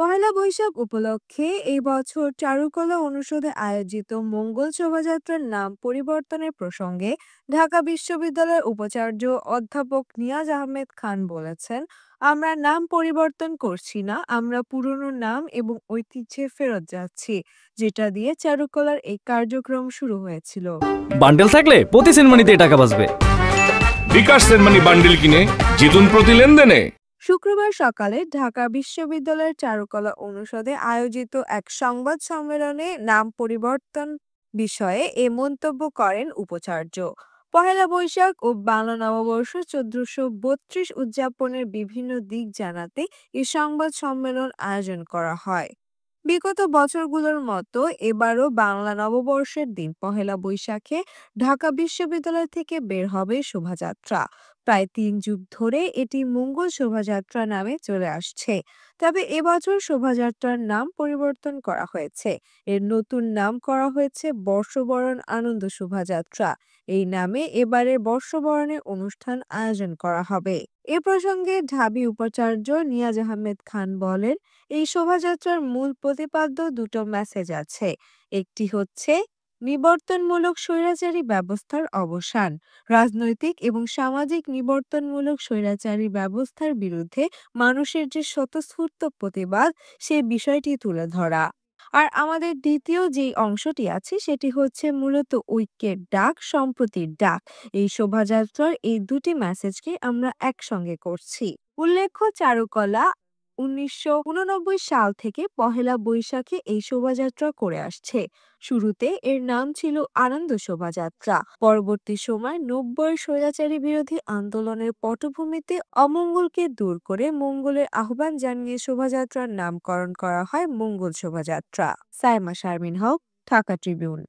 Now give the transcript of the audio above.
পহেলা বৈশাখ উপলক্ষে এই বছর চারুকলা অনুষদে আয়োজিত মঙ্গল শোভাযাত্রার নাম পরিবর্তনের প্রসঙ্গে ঢাকা বিশ্ববিদ্যালয়ের উপাচার্য অধ্যাপক নিয়াজ আহমেদ খান বলেছেন, আমরা নাম পরিবর্তন করছি না, আমরা পুরনো নাম এবং ঐতিহ্যে ফেরত যাচ্ছি, যেটা দিয়ে চারুকলার এই কার্যক্রম শুরু হয়েছিল। বান্ডেল থাকলে প্রতি সেনমানিতে টাকা বাঁচবে। বিকাশ সেনমানি বান্ডেল কিনে জিতুন প্রতি লেনদেনে। শুক্রবার সকালে ঢাকা বিশ্ববিদ্যালয়ের চারুকলা অনুষদে আয়োজিত এক সংবাদ সম্মেলনে নাম পরিবর্তন বিষয়ে এ মন্তব্য করেন উপাচার্য। পহেলা বৈশাখ ও বাংলা নববর্ষ 1432 উদযাপনের বিভিন্ন দিক জানাতে এই সংবাদ সম্মেলন আয়োজন করা হয়। বিগত বছরগুলোর মতো এবারও বাংলা নববর্ষের দিন পহেলা বৈশাখে ঢাকা বিশ্ববিদ্যালয় থেকে বের হবে শোভাযাত্রা। প্রায় ৩ যুগ ধরে এটি মঙ্গল শোভাযাত্রা নামে চলে আসছে। তবে এবছর শোভাযাত্রার নাম পরিবর্তন করা হয়েছে। এর নতুন নাম করা হয়েছে বর্ষবরণ আনন্দ শোভাযাত্রা। এই নামে এবারের বর্ষবরণের অনুষ্ঠান আয়োজন করা হবে। এ প্রসঙ্গে ঢাবি উপাচার্য নিয়াজ আহমেদ খান বলেন, এই শোভাযাত্রার মূল প্রতিপাদ্য দুটো মেসেজ আছে। একটি হচ্ছে নিবর্তনমূলক স্বৈরাচারী ব্যবস্থার অবসান, রাজনৈতিক এবং সামাজিক নিবর্তনমূলক স্বৈরাচারী ব্যবস্থার বিরুদ্ধে মানুষের যে স্বতঃস্ফূর্ত প্রতিবাদ, সে বিষয়টি তুলে ধরা। আর আমাদের দ্বিতীয় যেই অংশটি আছে সেটি হচ্ছে মূলত ঐক্যের ডাক, সম্প্রতির ডাক। এই শোভাযাত্রার এই দুটি মেসেজকে আমরা একসঙ্গে করছি। উল্লেখ্য, চারুকলা ১৯৮৯ সাল থেকে পহেলা বৈশাখে এই শোভাযাত্রা করে আসছে। শুরুতে এর নাম ছিল আনন্দ শোভাযাত্রা। পরবর্তী সময় ৯০ স্বৈরাচারী বিরোধী আন্দোলনের পটভূমিতে অমঙ্গলকে দূর করে মঙ্গলের আহ্বান জানিয়ে শোভাযাত্রার নামকরণ করা হয় মঙ্গল শোভাযাত্রা। সাইমা শারমিন হক, ঢাকা ট্রিবিউন।